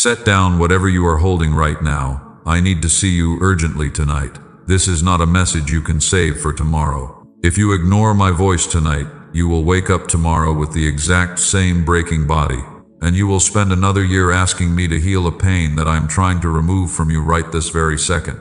Set down whatever you are holding right now. I need to see you urgently tonight. This is not a message you can save for tomorrow. If you ignore my voice tonight, you will wake up tomorrow with the exact same breaking body, and you will spend another year asking me to heal a pain that I am trying to remove from you right this very second.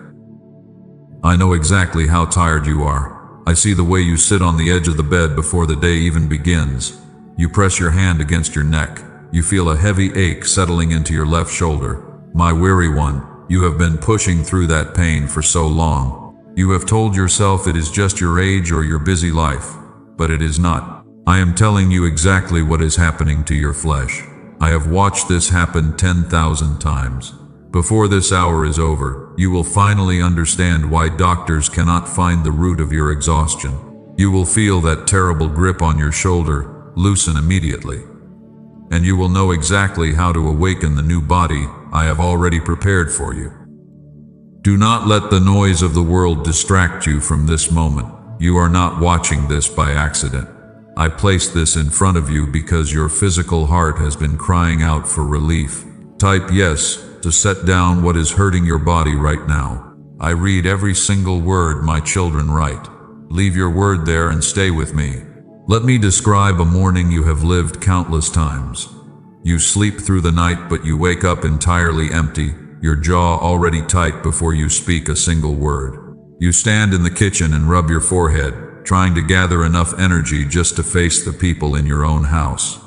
I know exactly how tired you are. I see the way you sit on the edge of the bed before the day even begins. You press your hand against your neck. You feel a heavy ache settling into your left shoulder. My weary one, you have been pushing through that pain for so long. You have told yourself it is just your age or your busy life, but it is not. I am telling you exactly what is happening to your flesh. I have watched this happen 10,000 times. Before this hour is over, you will finally understand why doctors cannot find the root of your exhaustion. You will feel that terrible grip on your shoulder loosen immediately. And you will know exactly how to awaken the new body I have already prepared for you. Do not let the noise of the world distract you from this moment. You are not watching this by accident. I placed this in front of you because your physical heart has been crying out for relief. Type yes to set down what is hurting your body right now. I read every single word my children write. Leave your word there and stay with me. Let me describe a morning you have lived countless times. You sleep through the night, but you wake up entirely empty, your jaw already tight before you speak a single word. You stand in the kitchen and rub your forehead, trying to gather enough energy just to face the people in your own house.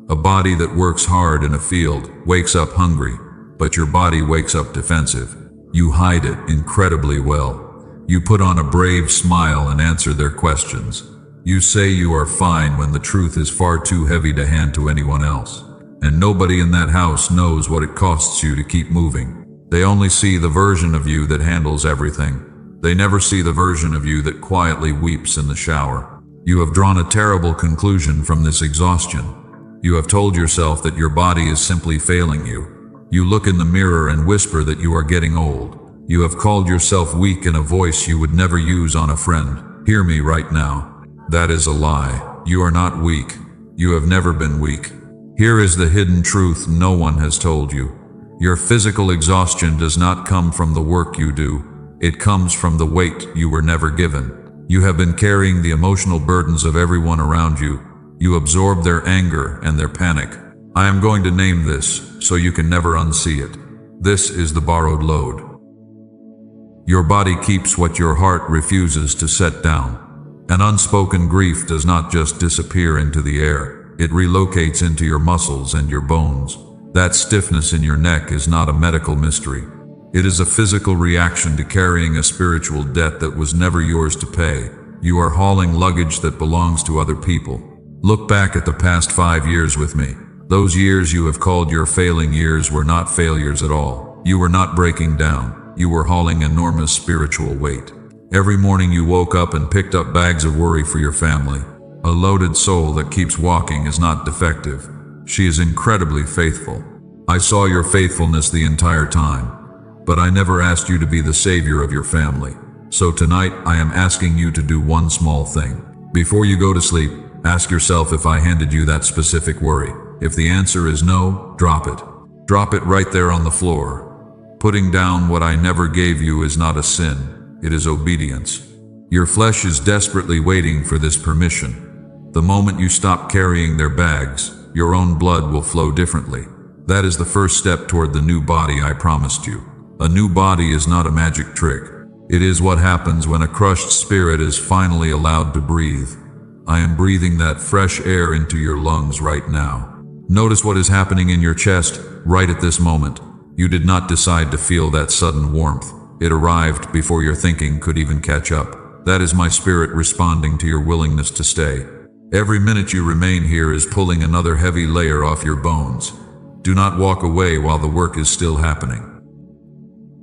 A body that works hard in a field wakes up hungry, but your body wakes up defensive. You hide it incredibly well. You put on a brave smile and answer their questions. You say you are fine when the truth is far too heavy to hand to anyone else. And nobody in that house knows what it costs you to keep moving. They only see the version of you that handles everything. They never see the version of you that quietly weeps in the shower. You have drawn a terrible conclusion from this exhaustion. You have told yourself that your body is simply failing you. You look in the mirror and whisper that you are getting old. You have called yourself weak in a voice you would never use on a friend. Hear me right now. That is a lie. You are not weak. You have never been weak. Here is the hidden truth no one has told you. Your physical exhaustion does not come from the work you do. It comes from the weight you were never given. You have been carrying the emotional burdens of everyone around you. You absorb their anger and their panic. I am going to name this so you can never unsee it. This is the borrowed load. Your body keeps what your heart refuses to set down. An unspoken grief does not just disappear into the air. It relocates into your muscles and your bones. That stiffness in your neck is not a medical mystery. It is a physical reaction to carrying a spiritual debt that was never yours to pay. You are hauling luggage that belongs to other people. Look back at the past 5 years with me. Those years you have called your failing years were not failures at all. You were not breaking down. You were hauling enormous spiritual weight. Every morning you woke up and picked up bags of worry for your family. A loaded soul that keeps walking is not defective. She is incredibly faithful. I saw your faithfulness the entire time, but I never asked you to be the savior of your family. So tonight I am asking you to do one small thing. Before you go to sleep, ask yourself if I handed you that specific worry. If the answer is no, drop it. Drop it right there on the floor. Putting down what I never gave you is not a sin. It is obedience. Your flesh is desperately waiting for this permission. The moment you stop carrying their bags, your own blood will flow differently. That is the first step toward the new body I promised you. A new body is not a magic trick. It is what happens when a crushed spirit is finally allowed to breathe. I am breathing that fresh air into your lungs right now. Notice what is happening in your chest right at this moment. You did not decide to feel that sudden warmth. It arrived before your thinking could even catch up. That is my spirit responding to your willingness to stay. Every minute you remain here is pulling another heavy layer off your bones. Do not walk away while the work is still happening.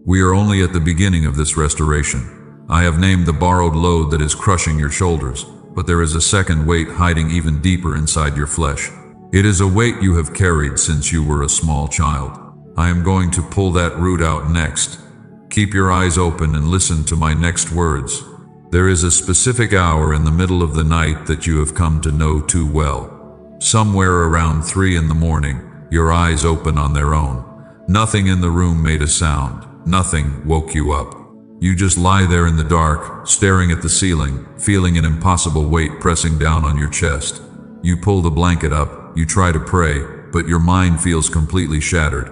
We are only at the beginning of this restoration. I have named the borrowed load that is crushing your shoulders, but there is a second weight hiding even deeper inside your flesh. It is a weight you have carried since you were a small child. I am going to pull that root out next. Keep your eyes open and listen to my next words. There is a specific hour in the middle of the night that you have come to know too well. Somewhere around 3 in the morning, your eyes open on their own. Nothing in the room made a sound. Nothing woke you up. You just lie there in the dark, staring at the ceiling, feeling an impossible weight pressing down on your chest. You pull the blanket up, you try to pray, but your mind feels completely shattered.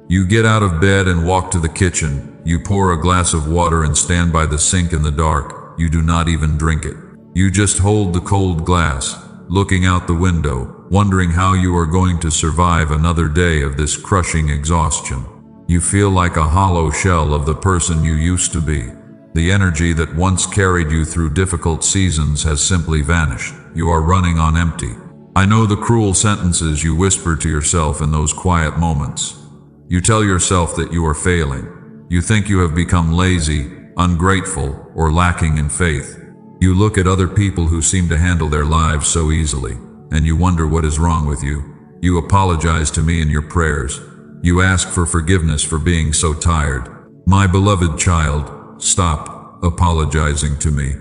You get out of bed and walk to the kitchen. You pour a glass of water and stand by the sink in the dark. You do not even drink it. You just hold the cold glass, looking out the window, wondering how you are going to survive another day of this crushing exhaustion. You feel like a hollow shell of the person you used to be. The energy that once carried you through difficult seasons has simply vanished. You are running on empty. I know the cruel sentences you whisper to yourself in those quiet moments. You tell yourself that you are failing. You think you have become lazy, ungrateful, or lacking in faith. You look at other people who seem to handle their lives so easily, and you wonder what is wrong with you. You apologize to me in your prayers. You ask for forgiveness for being so tired. My beloved child, stop apologizing to me.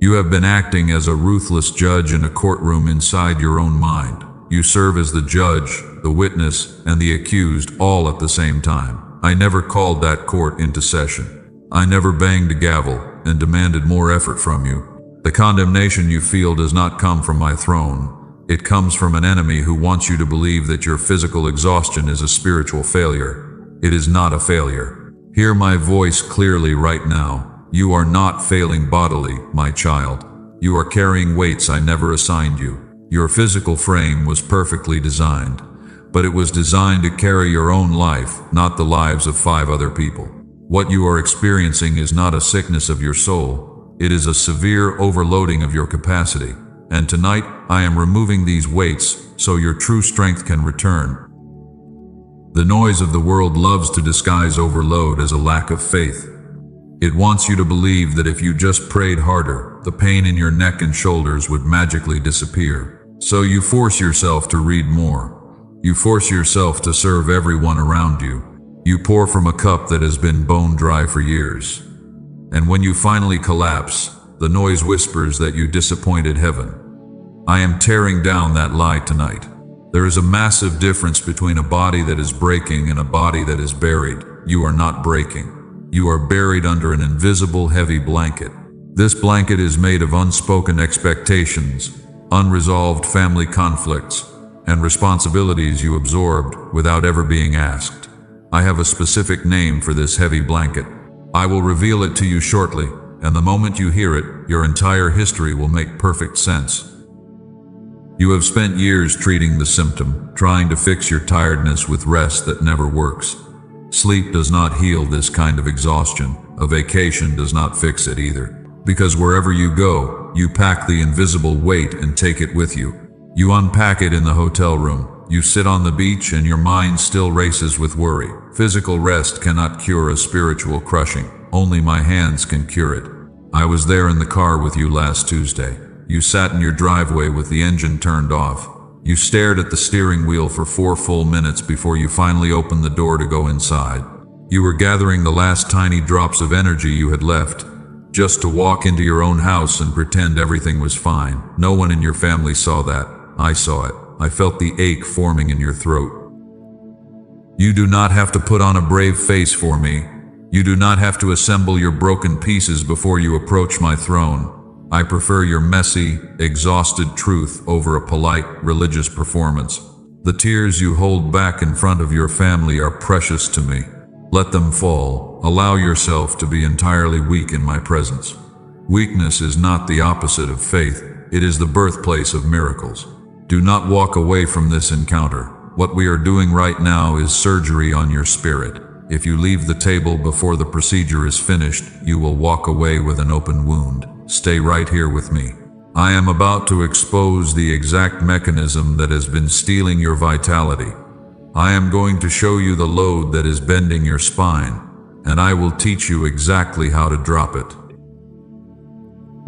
You have been acting as a ruthless judge in a courtroom inside your own mind. You serve as the judge, the witness, and the accused all at the same time. I never called that court into session. I never banged a gavel and demanded more effort from you. The condemnation you feel does not come from my throne. It comes from an enemy who wants you to believe that your physical exhaustion is a spiritual failure. It is not a failure. Hear my voice clearly right now. You are not failing bodily, my child. You are carrying weights I never assigned you. Your physical frame was perfectly designed, but it was designed to carry your own life, not the lives of 5 other people. What you are experiencing is not a sickness of your soul. It is a severe overloading of your capacity. And tonight, I am removing these weights so your true strength can return. The noise of the world loves to disguise overload as a lack of faith. It wants you to believe that if you just prayed harder, the pain in your neck and shoulders would magically disappear. So you force yourself to read more. You force yourself to serve everyone around you. You pour from a cup that has been bone dry for years. And when you finally collapse, the noise whispers that you disappointed heaven. I am tearing down that lie tonight. There is a massive difference between a body that is breaking and a body that is buried. You are not breaking. You are buried under an invisible heavy blanket. This blanket is made of unspoken expectations, unresolved family conflicts, and responsibilities you absorbed without ever being asked. I have a specific name for this heavy blanket. I will reveal it to you shortly, and the moment you hear it, your entire history will make perfect sense. You have spent years treating the symptom, trying to fix your tiredness with rest that never works. Sleep does not heal this kind of exhaustion. A vacation does not fix it either. Because wherever you go, you pack the invisible weight and take it with you. You unpack it in the hotel room. You sit on the beach and your mind still races with worry. Physical rest cannot cure a spiritual crushing. Only my hands can cure it. I was there in the car with you last Tuesday. You sat in your driveway with the engine turned off. You stared at the steering wheel for 4 full minutes before you finally opened the door to go inside. You were gathering the last tiny drops of energy you had left, just to walk into your own house and pretend everything was fine. No one in your family saw that. I saw it. I felt the ache forming in your throat. You do not have to put on a brave face for me. You do not have to assemble your broken pieces before you approach my throne. I prefer your messy, exhausted truth over a polite, religious performance. The tears you hold back in front of your family are precious to me. Let them fall. Allow yourself to be entirely weak in my presence. Weakness is not the opposite of faith. It is the birthplace of miracles. Do not walk away from this encounter. What we are doing right now is surgery on your spirit. If you leave the table before the procedure is finished, you will walk away with an open wound. Stay right here with me. I am about to expose the exact mechanism that has been stealing your vitality. I am going to show you the load that is bending your spine, and I will teach you exactly how to drop it.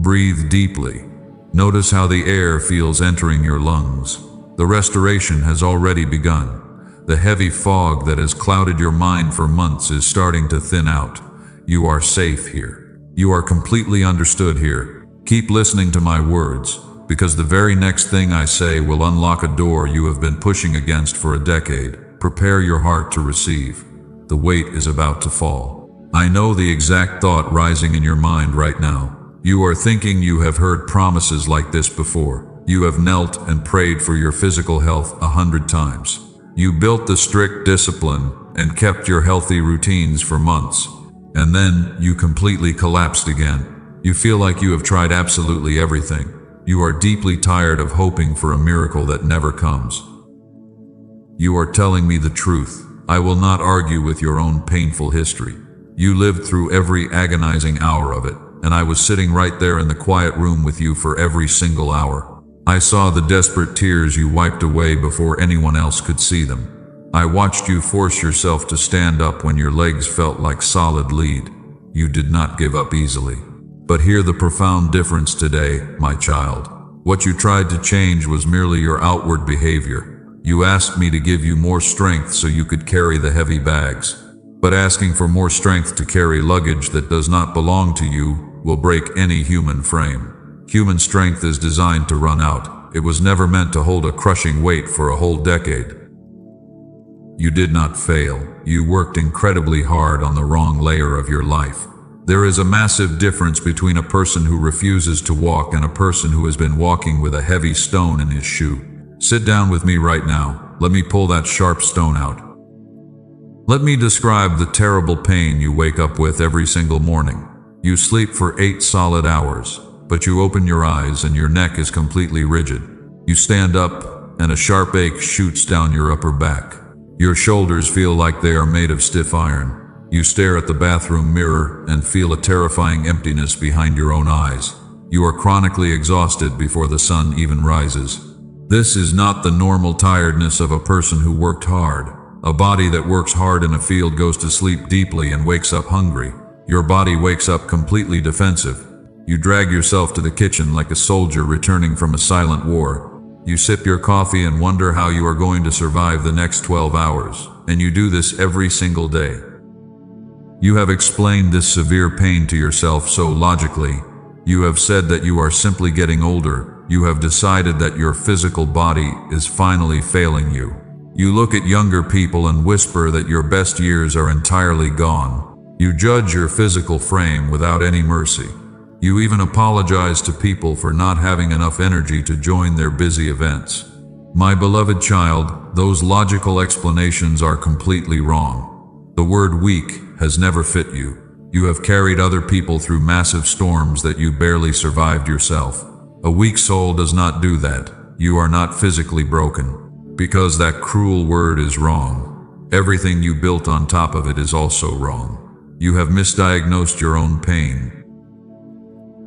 Breathe deeply. Notice how the air feels entering your lungs. The restoration has already begun. The heavy fog that has clouded your mind for months is starting to thin out. You are safe here. You are completely understood here. Keep listening to my words, because the very next thing I say will unlock a door you have been pushing against for a decade. Prepare your heart to receive. The weight is about to fall. I know the exact thought rising in your mind right now. You are thinking you have heard promises like this before. You have knelt and prayed for your physical health 100 times. You built the strict discipline and kept your healthy routines for months. And then you completely collapsed again. You feel like you have tried absolutely everything. You are deeply tired of hoping for a miracle that never comes. You are telling me the truth. I will not argue with your own painful history. You lived through every agonizing hour of it, and I was sitting right there in the quiet room with you for every single hour. I saw the desperate tears you wiped away before anyone else could see them. I watched you force yourself to stand up when your legs felt like solid lead. You did not give up easily. But hear the profound difference today, my child. What you tried to change was merely your outward behavior. You asked me to give you more strength so you could carry the heavy bags. But asking for more strength to carry luggage that does not belong to you will break any human frame. Human strength is designed to run out. It was never meant to hold a crushing weight for a whole decade. You did not fail. You worked incredibly hard on the wrong layer of your life. There is a massive difference between a person who refuses to walk and a person who has been walking with a heavy stone in his shoe. Sit down with me right now. Let me pull that sharp stone out. Let me describe the terrible pain you wake up with every single morning. You sleep for 8 solid hours, but you open your eyes and your neck is completely rigid. You stand up and a sharp ache shoots down your upper back. Your shoulders feel like they are made of stiff iron. You stare at the bathroom mirror and feel a terrifying emptiness behind your own eyes. You are chronically exhausted before the sun even rises. This is not the normal tiredness of a person who worked hard. A body that works hard in a field goes to sleep deeply and wakes up hungry. Your body wakes up completely defensive. You drag yourself to the kitchen like a soldier returning from a silent war. You sip your coffee and wonder how you are going to survive the next 12 hours. And you do this every single day. You have explained this severe pain to yourself so logically. You have said that you are simply getting older. You have decided that your physical body is finally failing you. You look at younger people and whisper that your best years are entirely gone. You judge your physical frame without any mercy. You even apologize to people for not having enough energy to join their busy events. My beloved child, those logical explanations are completely wrong. The word weak has never fit you. You have carried other people through massive storms that you barely survived yourself. A weak soul does not do that. You are not physically broken. Because that cruel word is wrong. Everything you built on top of it is also wrong. You have misdiagnosed your own pain.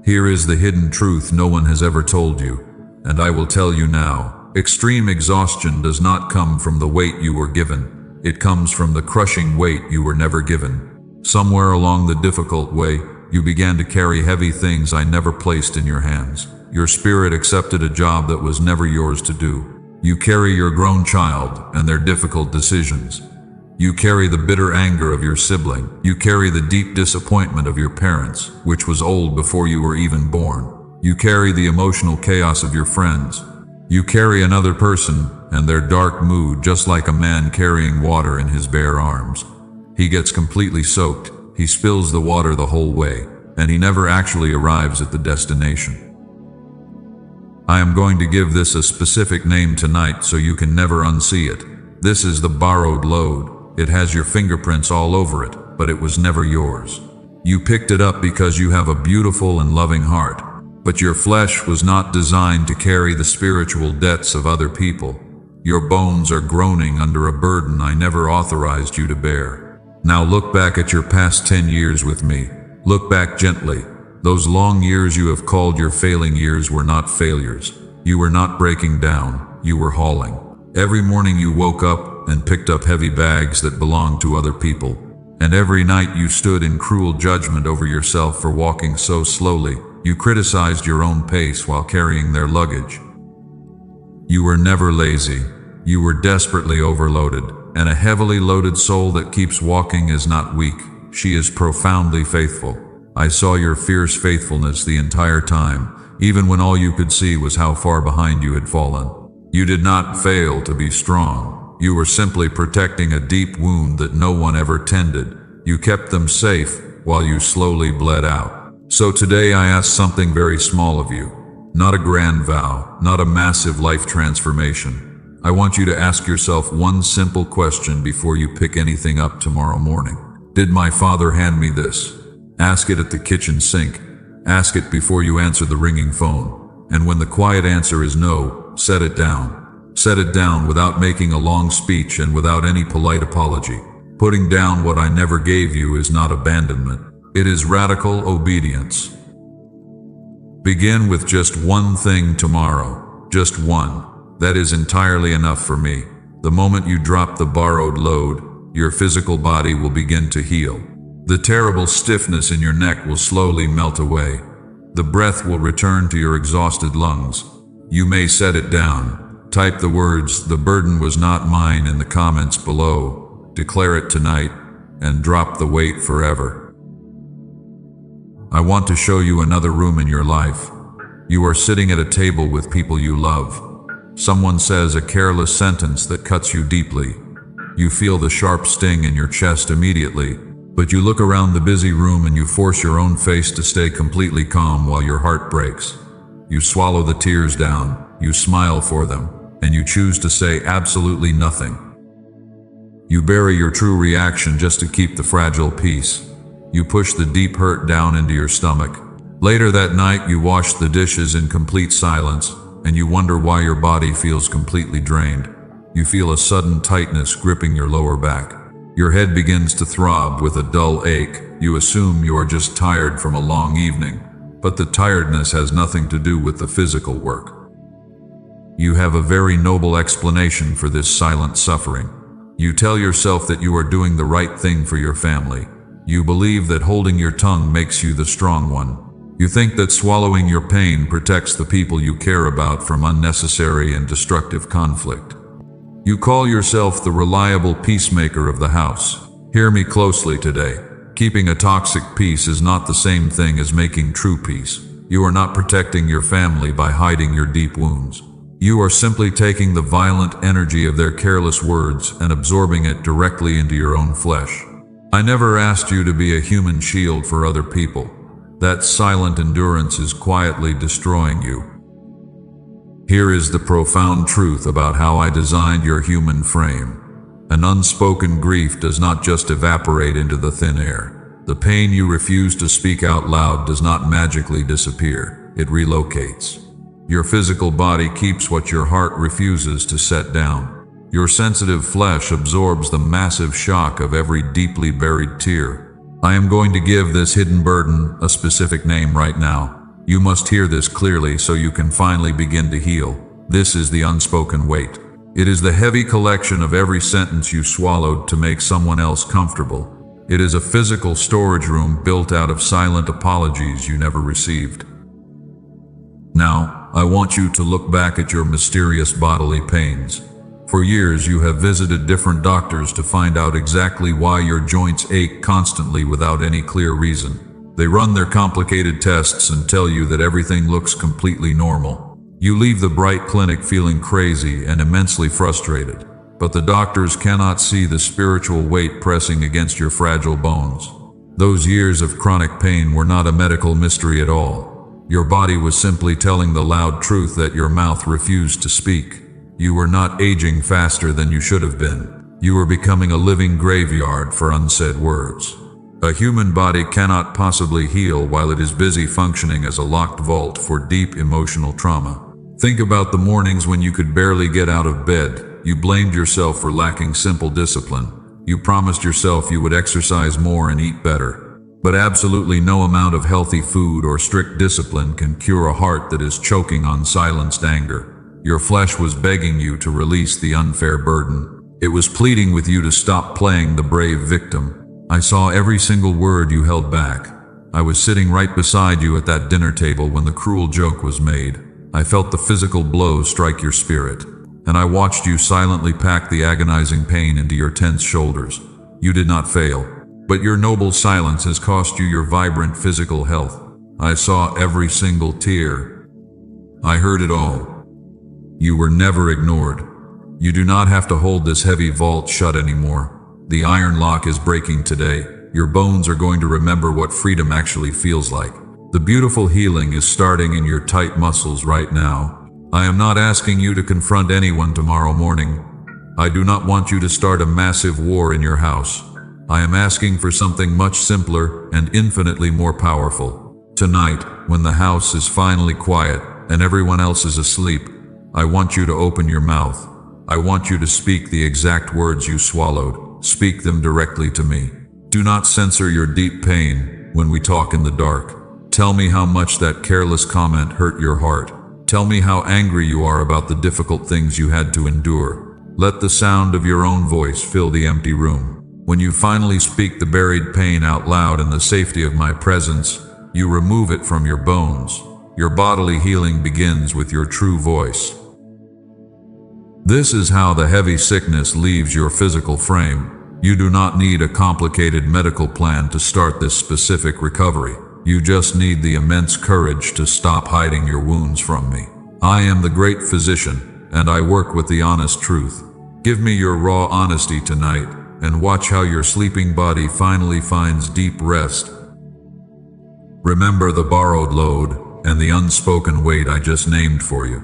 Here is the hidden truth no one has ever told you, and I will tell you now. Extreme exhaustion does not come from the weight you were given. It comes from the crushing weight you were never given. Somewhere along the difficult way, you began to carry heavy things I never placed in your hands. Your spirit accepted a job that was never yours to do. You carry your grown child and their difficult decisions. You carry the bitter anger of your sibling. You carry the deep disappointment of your parents, which was old before you were even born. You carry the emotional chaos of your friends. You carry another person and their dark mood just like a man carrying water in his bare arms. He gets completely soaked, he spills the water the whole way, and he never actually arrives at the destination. I am going to give this a specific name tonight so you can never unsee it. This is the borrowed load. It has your fingerprints all over it, but it was never yours. You picked it up because you have a beautiful and loving heart, but your flesh was not designed to carry the spiritual debts of other people. Your bones are groaning under a burden I never authorized you to bear. Now look back at your past 10 years with me. Look back gently. Those long years you have called your failing years were not failures. You were not breaking down, you were hauling. Every morning you woke up and picked up heavy bags that belonged to other people. And every night you stood in cruel judgment over yourself for walking so slowly. You criticized your own pace while carrying their luggage. You were never lazy. You were desperately overloaded. And a heavily loaded soul that keeps walking is not weak. She is profoundly faithful. I saw your fierce faithfulness the entire time, even when all you could see was how far behind you had fallen. You did not fail to be strong. You were simply protecting a deep wound that no one ever tended. You kept them safe while you slowly bled out. So today I ask something very small of you. Not a grand vow, not a massive life transformation. I want you to ask yourself one simple question before you pick anything up tomorrow morning. Did my father hand me this? Ask it at the kitchen sink. Ask it before you answer the ringing phone. And when the quiet answer is no, set it down. Set it down without making a long speech and without any polite apology. Putting down what I never gave you is not abandonment. It is radical obedience. Begin with just one thing tomorrow. Just one. That is entirely enough for me. The moment you drop the borrowed load, your physical body will begin to heal. The terrible stiffness in your neck will slowly melt away. The breath will return to your exhausted lungs. You may set it down. Type the words, "The burden was not mine," in the comments below. Declare it tonight and drop the weight forever. I want to show you another room in your life. You are sitting at a table with people you love. Someone says a careless sentence that cuts you deeply. You feel the sharp sting in your chest immediately, but you look around the busy room and you force your own face to stay completely calm while your heart breaks. You swallow the tears down, you smile for them, and you choose to say absolutely nothing. You bury your true reaction just to keep the fragile peace. You push the deep hurt down into your stomach. Later that night, you wash the dishes in complete silence, and you wonder why your body feels completely drained. You feel a sudden tightness gripping your lower back. Your head begins to throb with a dull ache. You assume you are just tired from a long evening, but the tiredness has nothing to do with the physical work. You have a very noble explanation for this silent suffering. You tell yourself that you are doing the right thing for your family. You believe that holding your tongue makes you the strong one. You think that swallowing your pain protects the people you care about from unnecessary and destructive conflict. You call yourself the reliable peacemaker of the house. Hear me closely today. Keeping a toxic peace is not the same thing as making true peace. You are not protecting your family by hiding your deep wounds. You are simply taking the violent energy of their careless words and absorbing it directly into your own flesh. I never asked you to be a human shield for other people. That silent endurance is quietly destroying you. Here is the profound truth about how I designed your human frame. An unspoken grief does not just evaporate into the thin air. The pain you refuse to speak out loud does not magically disappear. It relocates. Your physical body keeps what your heart refuses to set down. Your sensitive flesh absorbs the massive shock of every deeply buried tear. I am going to give this hidden burden a specific name right now. You must hear this clearly so you can finally begin to heal. This is the unspoken weight. It is the heavy collection of every sentence you swallowed to make someone else comfortable. It is a physical storage room built out of silent apologies you never received. Now, I want you to look back at your mysterious bodily pains. For years, you have visited different doctors to find out exactly why your joints ache constantly without any clear reason. They run their complicated tests and tell you that everything looks completely normal. You leave the bright clinic feeling crazy and immensely frustrated, but the doctors cannot see the spiritual weight pressing against your fragile bones. Those years of chronic pain were not a medical mystery at all. Your body was simply telling the loud truth that your mouth refused to speak. You were not aging faster than you should have been. You were becoming a living graveyard for unsaid words. A human body cannot possibly heal while it is busy functioning as a locked vault for deep emotional trauma. Think about the mornings when you could barely get out of bed. You blamed yourself for lacking simple discipline. You promised yourself you would exercise more and eat better. But absolutely no amount of healthy food or strict discipline can cure a heart that is choking on silenced anger. Your flesh was begging you to release the unfair burden. It was pleading with you to stop playing the brave victim. I saw every single word you held back. I was sitting right beside you at that dinner table when the cruel joke was made. I felt the physical blows strike your spirit, and I watched you silently pack the agonizing pain into your tense shoulders. You did not fail, but your noble silence has cost you your vibrant physical health. I saw every single tear. I heard it all. You were never ignored. You do not have to hold this heavy vault shut anymore. The iron lock is breaking today. Your bones are going to remember what freedom actually feels like. The beautiful healing is starting in your tight muscles right now. I am not asking you to confront anyone tomorrow morning. I do not want you to start a massive war in your house. I am asking for something much simpler and infinitely more powerful. Tonight, when the house is finally quiet and everyone else is asleep, I want you to open your mouth. I want you to speak the exact words you swallowed. Speak them directly to me. Do not censor your deep pain when we talk in the dark. Tell me how much that careless comment hurt your heart. Tell me how angry you are about the difficult things you had to endure. Let the sound of your own voice fill the empty room. When you finally speak the buried pain out loud in the safety of my presence, you remove it from your bones. Your bodily healing begins with your true voice. This is how the heavy sickness leaves your physical frame. You do not need a complicated medical plan to start this specific recovery. You just need the immense courage to stop hiding your wounds from me. I am the great physician, and I work with the honest truth. Give me your raw honesty tonight, and watch how your sleeping body finally finds deep rest. Remember the borrowed load and the unspoken weight I just named for you.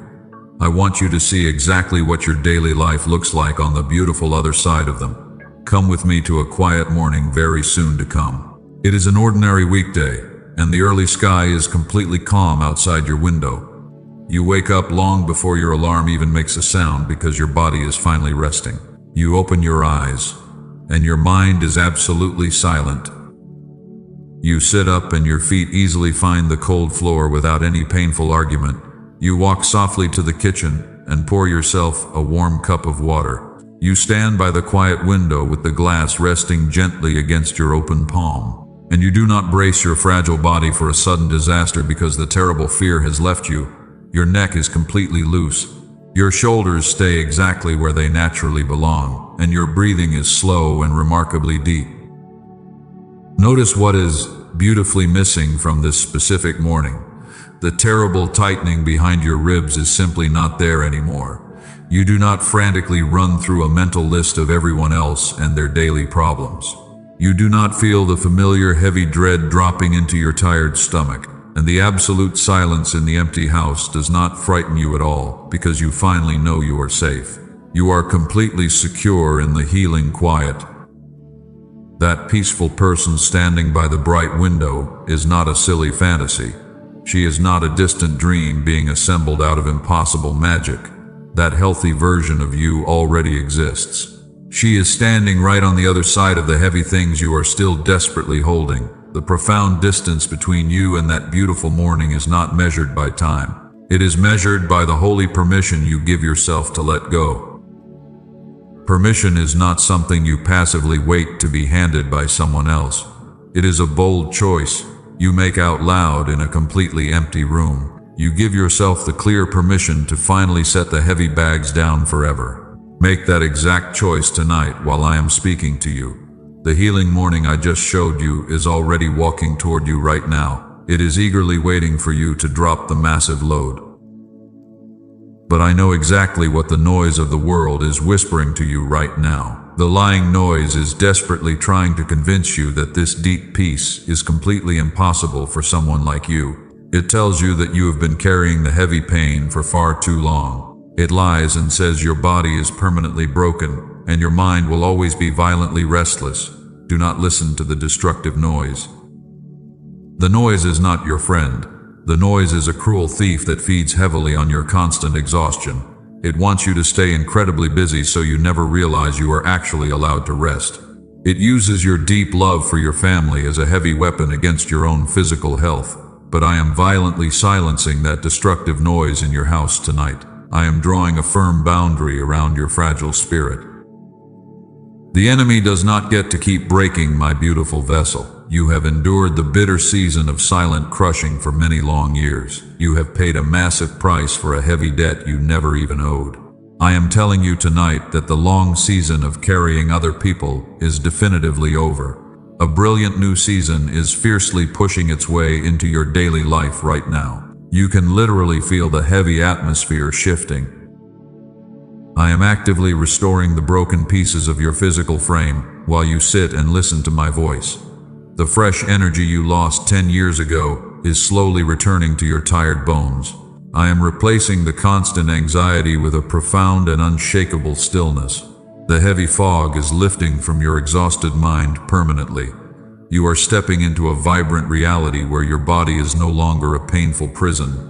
I want you to see exactly what your daily life looks like on the beautiful other side of them. Come with me to a quiet morning very soon to come. It is an ordinary weekday, and the early sky is completely calm outside your window. You wake up long before your alarm even makes a sound because your body is finally resting. You open your eyes, and your mind is absolutely silent. You sit up and your feet easily find the cold floor without any painful argument. You walk softly to the kitchen and pour yourself a warm cup of water. You stand by the quiet window with the glass resting gently against your open palm. And you do not brace your fragile body for a sudden disaster because the terrible fear has left you. Your neck is completely loose. Your shoulders stay exactly where they naturally belong, and your breathing is slow and remarkably deep. Notice what is beautifully missing from this specific morning. The terrible tightening behind your ribs is simply not there anymore. You do not frantically run through a mental list of everyone else and their daily problems. You do not feel the familiar heavy dread dropping into your tired stomach, and the absolute silence in the empty house does not frighten you at all because you finally know you are safe. You are completely secure in the healing quiet. That peaceful person standing by the bright window is not a silly fantasy. She is not a distant dream being assembled out of impossible magic. That healthy version of you already exists. She is standing right on the other side of the heavy things you are still desperately holding. The profound distance between you and that beautiful morning is not measured by time. It is measured by the holy permission you give yourself to let go. Permission is not something you passively wait to be handed by someone else. It is a bold choice you make out loud in a completely empty room. You give yourself the clear permission to finally set the heavy bags down forever. Make that exact choice tonight while I am speaking to you. The healing morning I just showed you is already walking toward you right now. It is eagerly waiting for you to drop the massive load. But I know exactly what the noise of the world is whispering to you right now. The lying noise is desperately trying to convince you that this deep peace is completely impossible for someone like you. It tells you that you have been carrying the heavy pain for far too long. It lies and says your body is permanently broken, and your mind will always be violently restless. Do not listen to the destructive noise. The noise is not your friend. The noise is a cruel thief that feeds heavily on your constant exhaustion. It wants you to stay incredibly busy so you never realize you are actually allowed to rest. It uses your deep love for your family as a heavy weapon against your own physical health. But I am violently silencing that destructive noise in your house tonight. I am drawing a firm boundary around your fragile spirit. The enemy does not get to keep breaking my beautiful vessel. You have endured the bitter season of silent crushing for many long years. You have paid a massive price for a heavy debt you never even owed. I am telling you tonight that the long season of carrying other people is definitively over. A brilliant new season is fiercely pushing its way into your daily life right now. You can literally feel the heavy atmosphere shifting. I am actively restoring the broken pieces of your physical frame while you sit and listen to my voice. The fresh energy you lost 10 years ago is slowly returning to your tired bones. I am replacing the constant anxiety with a profound and unshakable stillness. The heavy fog is lifting from your exhausted mind permanently. You are stepping into a vibrant reality where your body is no longer a painful prison.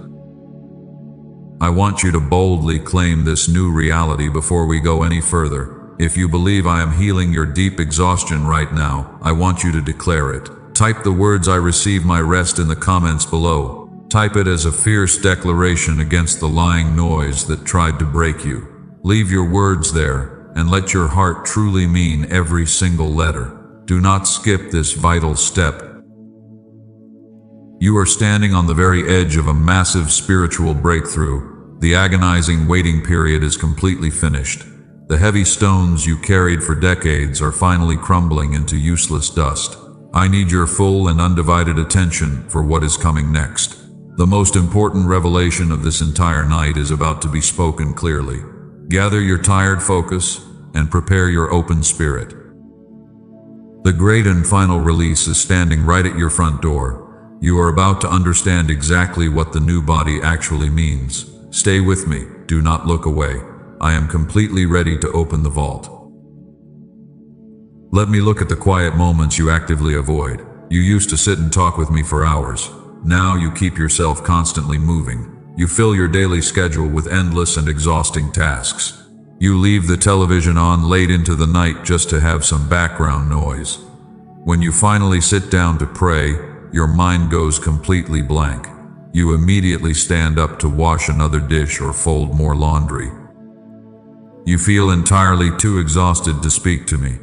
I want you to boldly claim this new reality before we go any further. If you believe I am healing your deep exhaustion right now, I want you to declare it. Type the words "I receive my rest" in the comments below. Type it as a fierce declaration against the lying noise that tried to break you. Leave your words there and let your heart truly mean every single letter. Do not skip this vital step. You are standing on the very edge of a massive spiritual breakthrough. The agonizing waiting period is completely finished. The heavy stones you carried for decades are finally crumbling into useless dust. I need your full and undivided attention for what is coming next. The most important revelation of this entire night is about to be spoken clearly. Gather your tired focus and prepare your open spirit. The great and final release is standing right at your front door. You are about to understand exactly what the new body actually means. Stay with me, do not look away. I am completely ready to open the vault. Let me look at the quiet moments you actively avoid. You used to sit and talk with me for hours. Now you keep yourself constantly moving. You fill your daily schedule with endless and exhausting tasks. You leave the television on late into the night just to have some background noise. When you finally sit down to pray, your mind goes completely blank. You immediately stand up to wash another dish or fold more laundry. You feel entirely too exhausted to speak to me.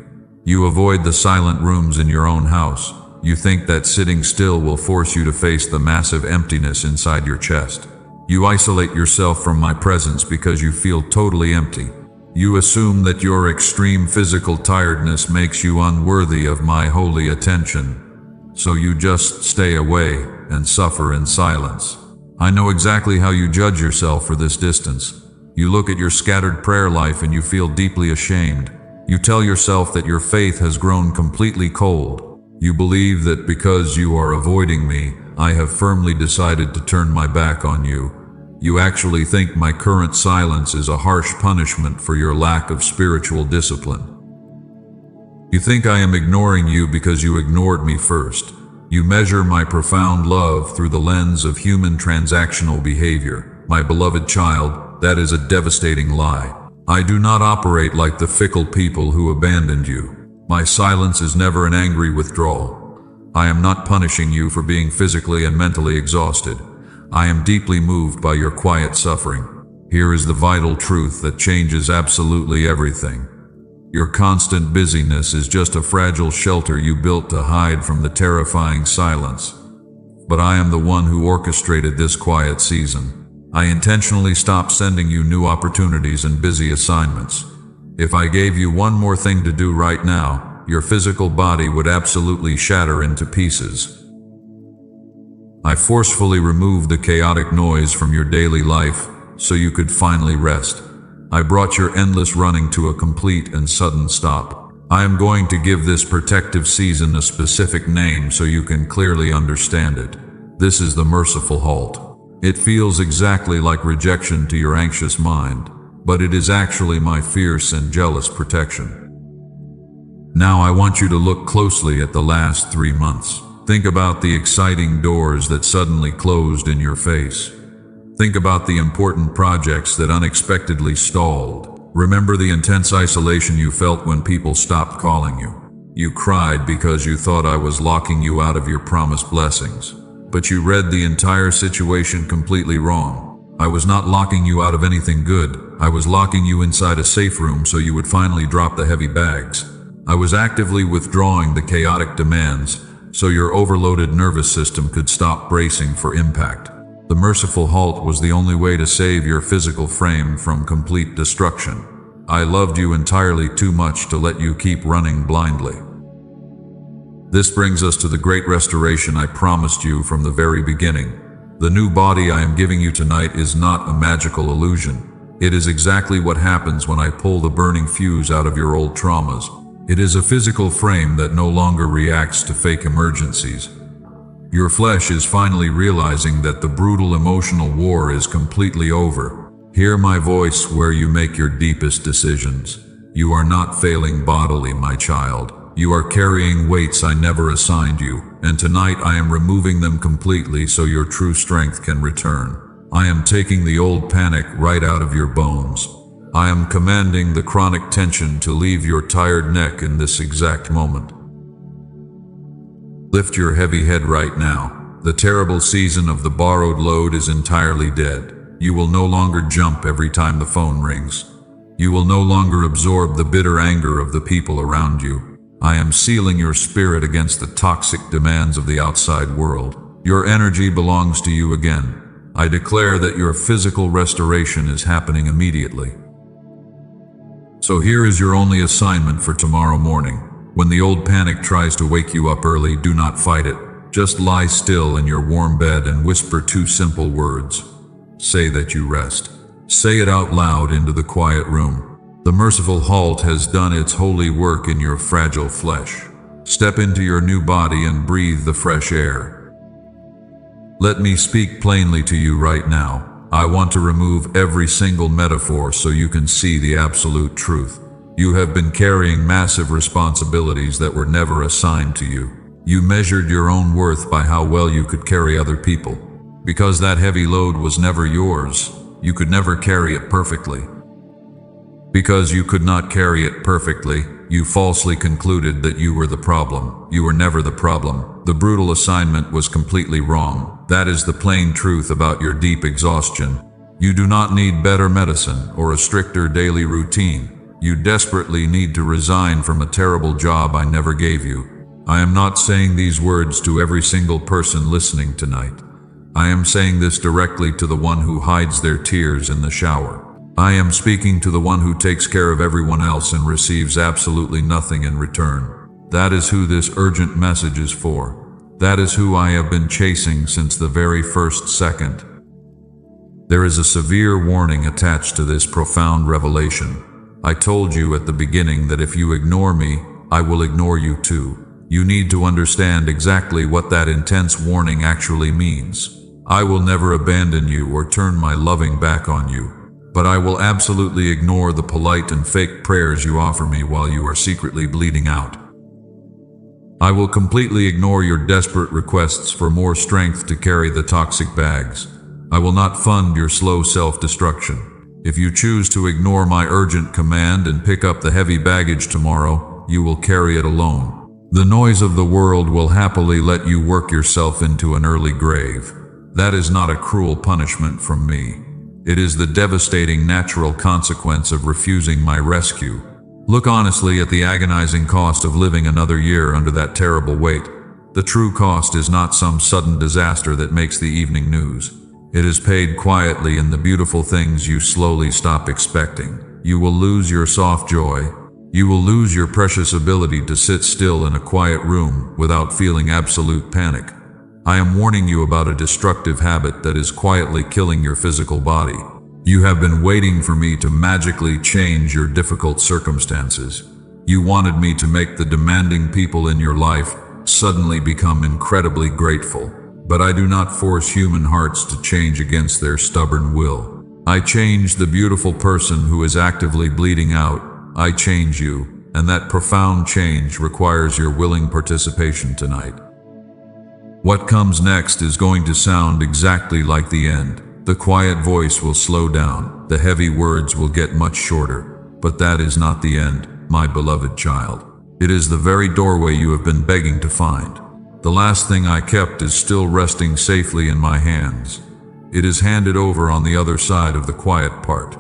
You avoid the silent rooms in your own house. You think that sitting still will force you to face the massive emptiness inside your chest. You isolate yourself from my presence because you feel totally empty. You assume that your extreme physical tiredness makes you unworthy of my holy attention. So you just stay away and suffer in silence. I know exactly how you judge yourself for this distance. You look at your scattered prayer life and you feel deeply ashamed. You tell yourself that your faith has grown completely cold. You believe that because you are avoiding me, I have firmly decided to turn my back on you. You actually think my current silence is a harsh punishment for your lack of spiritual discipline. You think I am ignoring you because you ignored me first. You measure my profound love through the lens of human transactional behavior. My beloved child, that is a devastating lie. I do not operate like the fickle people who abandoned you. My silence is never an angry withdrawal. I am not punishing you for being physically and mentally exhausted. I am deeply moved by your quiet suffering. Here is the vital truth that changes absolutely everything. Your constant busyness is just a fragile shelter you built to hide from the terrifying silence. But I am the one who orchestrated this quiet season. I intentionally stopped sending you new opportunities and busy assignments. If I gave you one more thing to do right now, your physical body would absolutely shatter into pieces. I forcefully removed the chaotic noise from your daily life so you could finally rest. I brought your endless running to a complete and sudden stop. I am going to give this protective season a specific name so you can clearly understand it. This is the merciful halt. It feels exactly like rejection to your anxious mind, but it is actually my fierce and jealous protection. Now I want you to look closely at the last 3 months. Think about the exciting doors that suddenly closed in your face. Think about the important projects that unexpectedly stalled. Remember the intense isolation you felt when people stopped calling you. You cried because you thought I was locking you out of your promised blessings. But you read the entire situation completely wrong. I was not locking you out of anything good. I was locking you inside a safe room so you would finally drop the heavy bags. I was actively withdrawing the chaotic demands so your overloaded nervous system could stop bracing for impact. The merciful halt was the only way to save your physical frame from complete destruction. I loved you entirely too much to let you keep running blindly. This brings us to the great restoration I promised you from the very beginning. The new body I am giving you tonight is not a magical illusion. It is exactly what happens when I pull the burning fuse out of your old traumas. It is a physical frame that no longer reacts to fake emergencies. Your flesh is finally realizing that the brutal emotional war is completely over. Hear my voice where you make your deepest decisions. You are not failing bodily, my child. You are carrying weights I never assigned you, and tonight I am removing them completely so your true strength can return. I am taking the old panic right out of your bones. I am commanding the chronic tension to leave your tired neck in this exact moment. Lift your heavy head right now. The terrible season of the borrowed load is entirely dead. You will no longer jump every time the phone rings. You will no longer absorb the bitter anger of the people around you. I am sealing your spirit against the toxic demands of the outside world. Your energy belongs to you again. I declare that your physical restoration is happening immediately. So here is your only assignment for tomorrow morning. When the old panic tries to wake you up early, do not fight it. Just lie still in your warm bed and whisper 2 simple words. Say that you rest. Say it out loud into the quiet room. The merciful halt has done its holy work in your fragile flesh. Step into your new body and breathe the fresh air. Let me speak plainly to you right now. I want to remove every single metaphor so you can see the absolute truth. You have been carrying massive responsibilities that were never assigned to you. You measured your own worth by how well you could carry other people. Because that heavy load was never yours, you could never carry it perfectly. Because you could not carry it perfectly, you falsely concluded that you were the problem. You were never the problem. The brutal assignment was completely wrong. That is the plain truth about your deep exhaustion. You do not need better medicine or a stricter daily routine. You desperately need to resign from a terrible job I never gave you. I am not saying these words to every single person listening tonight. I am saying this directly to the one who hides their tears in the shower. I am speaking to the one who takes care of everyone else and receives absolutely nothing in return. That is who this urgent message is for. That is who I have been chasing since the very first second. There is a severe warning attached to this profound revelation. I told you at the beginning that if you ignore me, I will ignore you too. You need to understand exactly what that intense warning actually means. I will never abandon you or turn my loving back on you. But I will absolutely ignore the polite and fake prayers you offer me while you are secretly bleeding out. I will completely ignore your desperate requests for more strength to carry the toxic bags. I will not fund your slow self-destruction. If you choose to ignore my urgent command and pick up the heavy baggage tomorrow, you will carry it alone. The noise of the world will happily let you work yourself into an early grave. That is not a cruel punishment from me. It is the devastating natural consequence of refusing my rescue. Look honestly at the agonizing cost of living another year under that terrible weight. The true cost is not some sudden disaster that makes the evening news. It is paid quietly in the beautiful things you slowly stop expecting. You will lose your soft joy. You will lose your precious ability to sit still in a quiet room without feeling absolute panic. I am warning you about a destructive habit that is quietly killing your physical body. You have been waiting for me to magically change your difficult circumstances. You wanted me to make the demanding people in your life suddenly become incredibly grateful. But I do not force human hearts to change against their stubborn will. I change the beautiful person who is actively bleeding out. I change you, and that profound change requires your willing participation tonight. What comes next is going to sound exactly like the end. The quiet voice will slow down. The heavy words will get much shorter. But that is not the end, my beloved child. It is the very doorway you have been begging to find. The last thing I kept is still resting safely in my hands. It is handed over on the other side of the quiet part.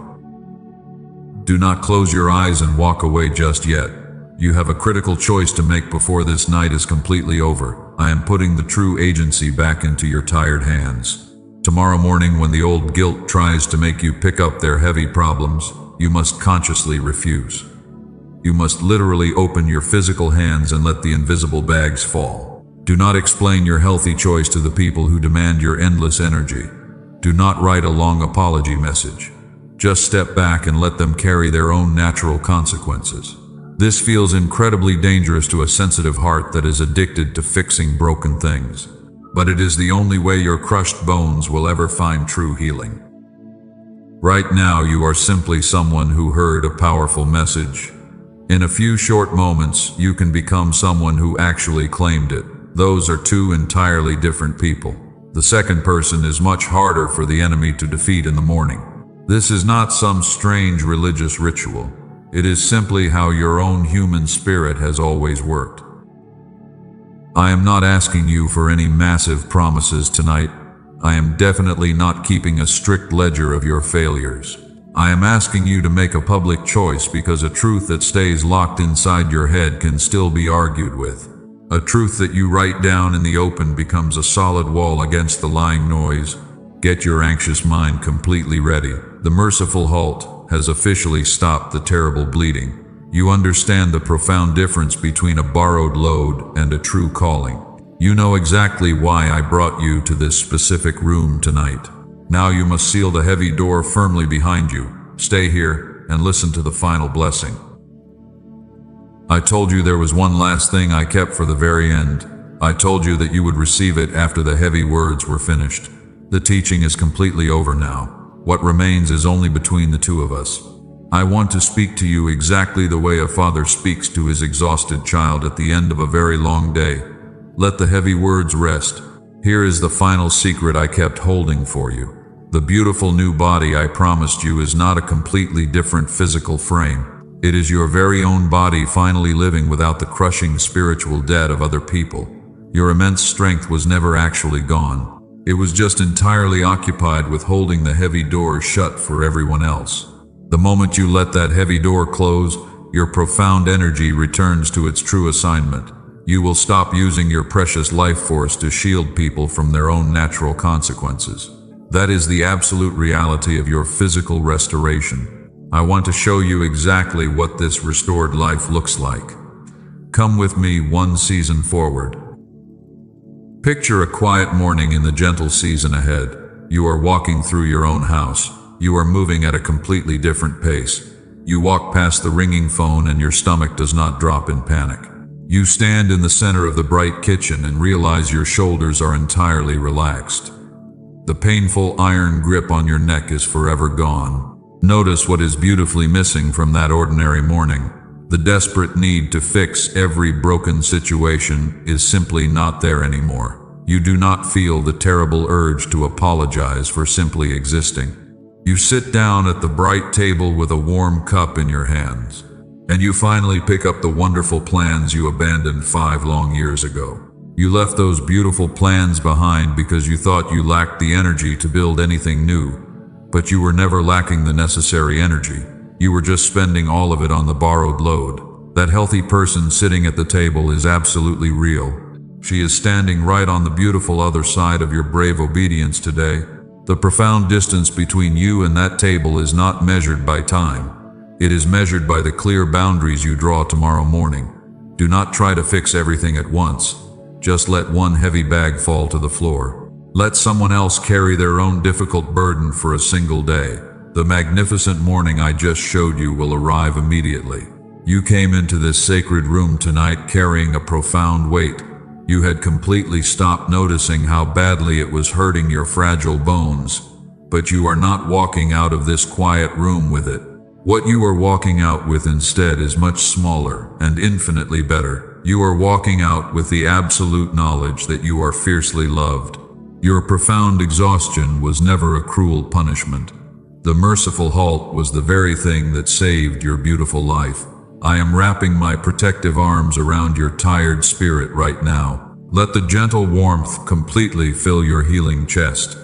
Do not close your eyes and walk away just yet. You have a critical choice to make before this night is completely over. I am putting the true agency back into your tired hands. Tomorrow morning, when the old guilt tries to make you pick up their heavy problems, you must consciously refuse. You must literally open your physical hands and let the invisible bags fall. Do not explain your healthy choice to the people who demand your endless energy. Do not write a long apology message. Just step back and let them carry their own natural consequences. This feels incredibly dangerous to a sensitive heart that is addicted to fixing broken things. But it is the only way your crushed bones will ever find true healing. Right now, you are simply someone who heard a powerful message. In a few short moments, you can become someone who actually claimed it. Those are two entirely different people. The second person is much harder for the enemy to defeat in the morning. This is not some strange religious ritual. It is simply how your own human spirit has always worked. I am not asking you for any massive promises tonight. I am definitely not keeping a strict ledger of your failures. I am asking you to make a public choice because a truth that stays locked inside your head can still be argued with. A truth that you write down in the open becomes a solid wall against the lying noise. Get your anxious mind completely ready. The merciful halt has officially stopped the terrible bleeding. You understand the profound difference between a borrowed load and a true calling. You know exactly why I brought you to this specific room tonight. Now you must seal the heavy door firmly behind you. Stay here and listen to the final blessing. I told you there was one last thing I kept for the very end. I told you that you would receive it after the heavy words were finished. The teaching is completely over now. What remains is only between the two of us. I want to speak to you exactly the way a father speaks to his exhausted child at the end of a very long day. Let the heavy words rest. Here is the final secret I kept holding for you. The beautiful new body I promised you is not a completely different physical frame. It is your very own body finally living without the crushing spiritual debt of other people. Your immense strength was never actually gone. It was just entirely occupied with holding the heavy door shut for everyone else. The moment you let that heavy door close, your profound energy returns to its true assignment. You will stop using your precious life force to shield people from their own natural consequences. That is the absolute reality of your physical restoration. I want to show you exactly what this restored life looks like. Come with me one season forward. Picture a quiet morning in the gentle season ahead. You are walking through your own house. You are moving at a completely different pace. You walk past the ringing phone and your stomach does not drop in panic. You stand in the center of the bright kitchen and realize your shoulders are entirely relaxed. The painful iron grip on your neck is forever gone. Notice what is beautifully missing from that ordinary morning. The desperate need to fix every broken situation is simply not there anymore. You do not feel the terrible urge to apologize for simply existing. You sit down at the bright table with a warm cup in your hands, and you finally pick up the wonderful plans you abandoned 5 long years ago. You left those beautiful plans behind because you thought you lacked the energy to build anything new. But you were never lacking the necessary energy. You were just spending all of it on the borrowed load. That healthy person sitting at the table is absolutely real. She is standing right on the beautiful other side of your brave obedience today. The profound distance between you and that table is not measured by time. It is measured by the clear boundaries you draw tomorrow morning. Do not try to fix everything at once. Just let one heavy bag fall to the floor. Let someone else carry their own difficult burden for a single day. The magnificent morning I just showed you will arrive immediately. You came into this sacred room tonight carrying a profound weight. You had completely stopped noticing how badly it was hurting your fragile bones. But you are not walking out of this quiet room with it. What you are walking out with instead is much smaller and infinitely better. You are walking out with the absolute knowledge that you are fiercely loved. Your profound exhaustion was never a cruel punishment. The merciful halt was the very thing that saved your beautiful life. I am wrapping my protective arms around your tired spirit right now. Let the gentle warmth completely fill your healing chest.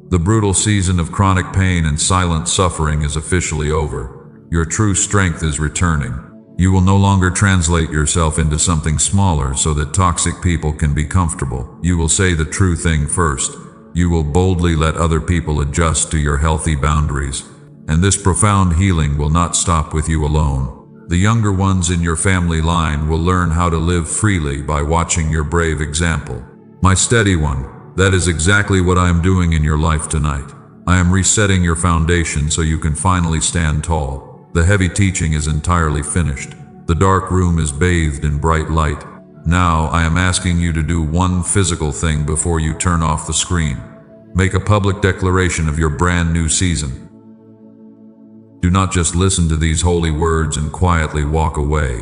The brutal season of chronic pain and silent suffering is officially over. Your true strength is returning. You will no longer translate yourself into something smaller so that toxic people can be comfortable. You will say the true thing first. You will boldly let other people adjust to your healthy boundaries. And this profound healing will not stop with you alone. The younger ones in your family line will learn how to live freely by watching your brave example. My steady one, that is exactly what I am doing in your life tonight. I am resetting your foundation so you can finally stand tall. The heavy teaching is entirely finished. The dark room is bathed in bright light. Now I am asking you to do one physical thing before you turn off the screen. Make a public declaration of your brand new season. Do not just listen to these holy words and quietly walk away.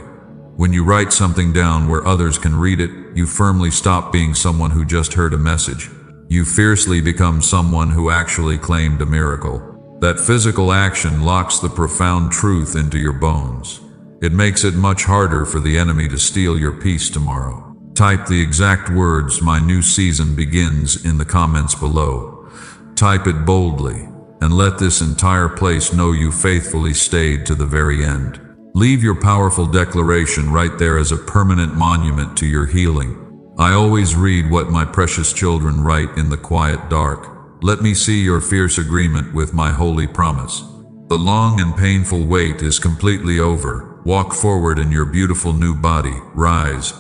When you write something down where others can read it, you firmly stop being someone who just heard a message. You fiercely become someone who actually claimed a miracle. That physical action locks the profound truth into your bones. It makes it much harder for the enemy to steal your peace tomorrow. Type the exact words "My new season begins" in the comments below. Type it boldly, and let this entire place know you faithfully stayed to the very end. Leave your powerful declaration right there as a permanent monument to your healing. I always read what my precious children write in the quiet dark. Let me see your fierce agreement with my holy promise. The long and painful wait is completely over. Walk forward in your beautiful new body. Rise.